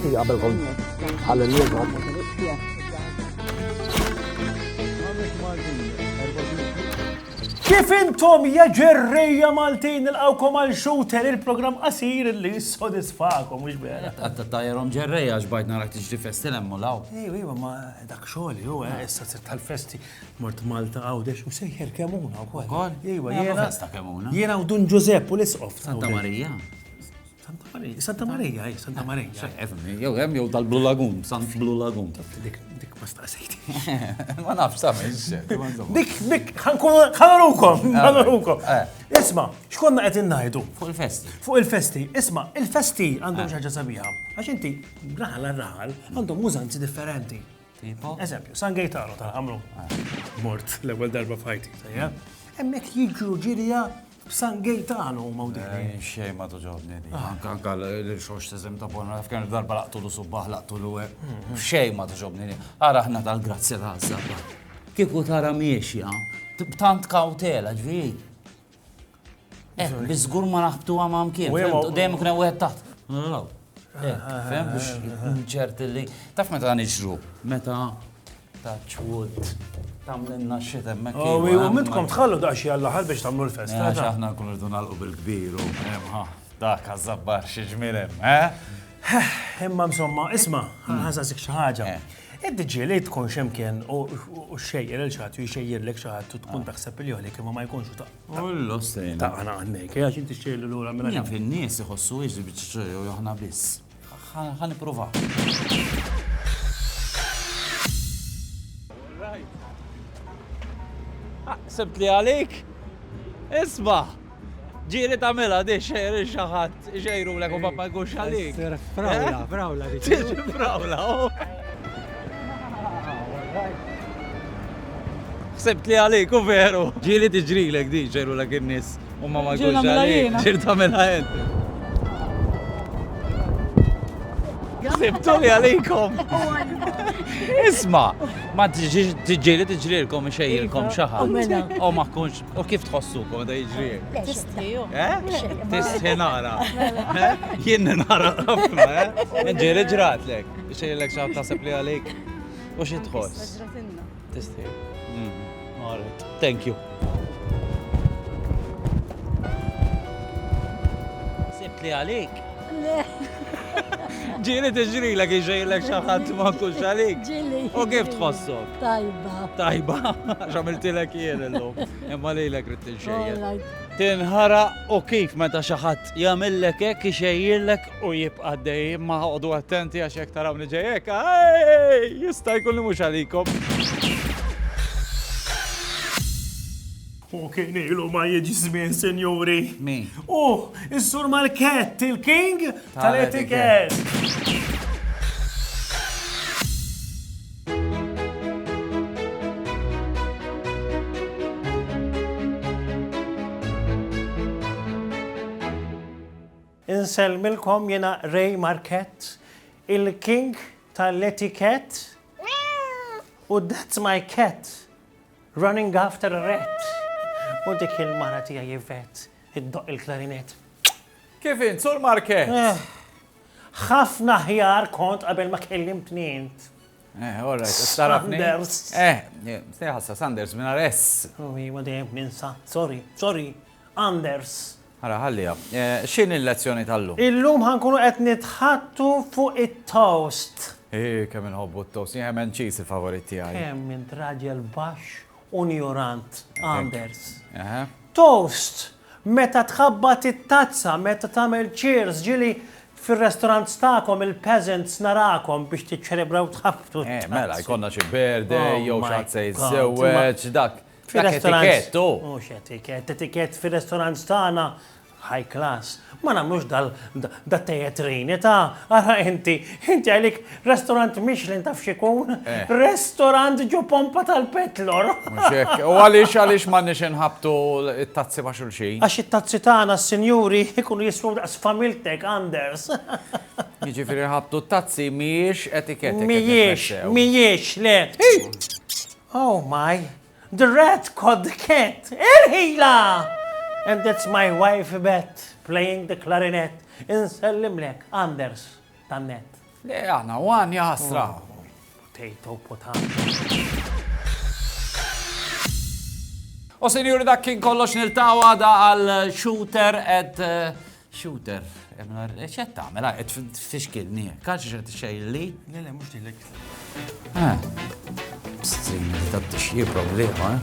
Malti qabel kont ħallinniet. Kif intom ja ġerrejja Maltin il-qawkom għal shooter il-program qasir li jissodisfakom, mux bħera. Tajjerom ġerreja ġbajt narak tiġri festi lemmu law. Iwa, ma dak xogħol ju, issa sirt tal-festi mort Malta għawdex u sejjer kemuna u Kol? Iwa, festa kemuna. Jena u Dun Giuseppe u l-isqof. Santa Marija. Santa Marija, Santa Marija. Jow, jow tal-Blue Lagoon, Sant Blue Lagoon. Dik ma staqsejti. Ma nafx samiex. Dik, ħanarukom. Isma, xkonna qed innajdu? Fuq il-festi. Fuq il-festi. Isma, il-festi għandhom xaġa sabiħa. Għax inti, raħal għandhom użanzi differenti. Tipo? Eżempju, San Gaetano tal-ħamlu. Mort l-ewwel darba fajti. Hemmhekk jiġru ġirija San Gaetano mawdini. Xej ma toġobni di. Anka l-xox tezem ta' porna, f'kan darba laqtulu subbaħ, laqtulu xej ma toġobni di. Ara ħna tal-grazzja ta' sabba. Kiku tara miexja, tant kautela ġviri. Bizgur ma naħbtu għamam kien, dejjem kuna wieħed taħt. Fem biex ċert li. Taf meta niġru, meta Touchwood. Tamlenna xit emmek. Mintkom tħallu daqxie għall-ħal biex tamlu l-fest. Aħna nkunu rridu nagħlqu bil-kbir u dak għażabbar xi ġmirem, Imma insomma, isma' ħażażik xi ħaġa. Id-diġi li tkun xemkien u xejjer il-ċat u jxejjerlek xi ħadd u tkun taħseb li għalik imma ma jkunx ta' Ullu stejn. Ta' għana għannek, għax inti xejjer l-ura minna. Jien fin-nies iħossu jiġri biex u joħna biss. Ħanipprova. Sebt li għalik? Isma! Ġiri tamela di xejri xaħat, xejru l-ek u ma jkunx għalik. Frawla di. Tiġi frawla, Sebt li għalik u veru. Ġiri tiġri l-ek di xejru l-ek il-nis u ma jkunx għalik. Ġiri tamela jent. Sebtu li għalikom. Isma, ma tiġri-kom xejjilkom xaħat. U ma kunx, u kif tħossukom da jiġri? Tistħiju. Tistħi nara. Jien nara ħafna, ġiri ġratlek. Xejjilek xaħat tasib li għalik. U xie tħoss? Tistħi. Alright, thank you. Sebt li għalik? Ġiri tiġri l-ek iġejlek xaħat ma kunx għalik. U kif tħossok? Tajba. Tajba, xamiltilek jien l-lum. Imma li l-ek rrit tinxejjer. Tinħara u kif meta xaħat jamillek ek iġejlek u jibqa dejjem ma għodu attenti għax jek taraw niġejjek. Jista' jkun li mhux għalikom. U kien ilu ma jieġi żmien, senjuri. Min? Is-sur Marquette, il-king tal-etiket. Inselmilkom jena Ray Marquette, il-king tal-etiket. U that's my cat, running after a rat. U dik il-mara tija jivet, id-doq il-klarinet. Kif int, Sur Marquette? ħafna ħjar kont qabel ma kellimtni int. All right, starafni. Sanders. Steħassa, Sanders, minna res. Ma dejjem ninsa. Sorry, Anders. Għara, ħallija. Xin il-lezzjoni tal-lum? Illum ħankunu qed nitħattu fuq it-toast. Kemm inħobbu t-toast, jemmen ċis il-favorit tiegħi. Kemm int raġel baxx u ignorant, Anders. Toast, meta tħabbat it-tazza, meta tagħmel cheers, ġili fil-restaurant stakom il-peasants narakom biex tiċċelebraw tħabtu. Mela, jkonna xi birthday, jew xatt se jiżewweġ, dak. Etiket, Mhux etiket fil-restaurant tagħna high class. Ma nagħmlux dat-tejetrini ta' ara inti għalik restaurant Michelin taf xikun, restaurant ġo pompa tal-Petlor. U għaliex m'għandniex inħabtu it-tazzi ma' xulxin? Għax it-tazzi tagħna s-sinjuri ikunu jiswu daqs familtek, Anders. Jiġifieri nħabtu t-tazzi mhijiex etikett. Mhijiex, le. Oh my, the rat caught the cat. Irħila! And that's my wife Beth playing the clarinet. Insellimlek, Anders, tannet. Le aħna, għan jahasra. Potato. U senjuri dak kien kollox niltawa da għal shooter shooter. ċet tamela, fixkilni, kaċi ċet xejli? Le, mux dilek. String, ta' t-xie problema,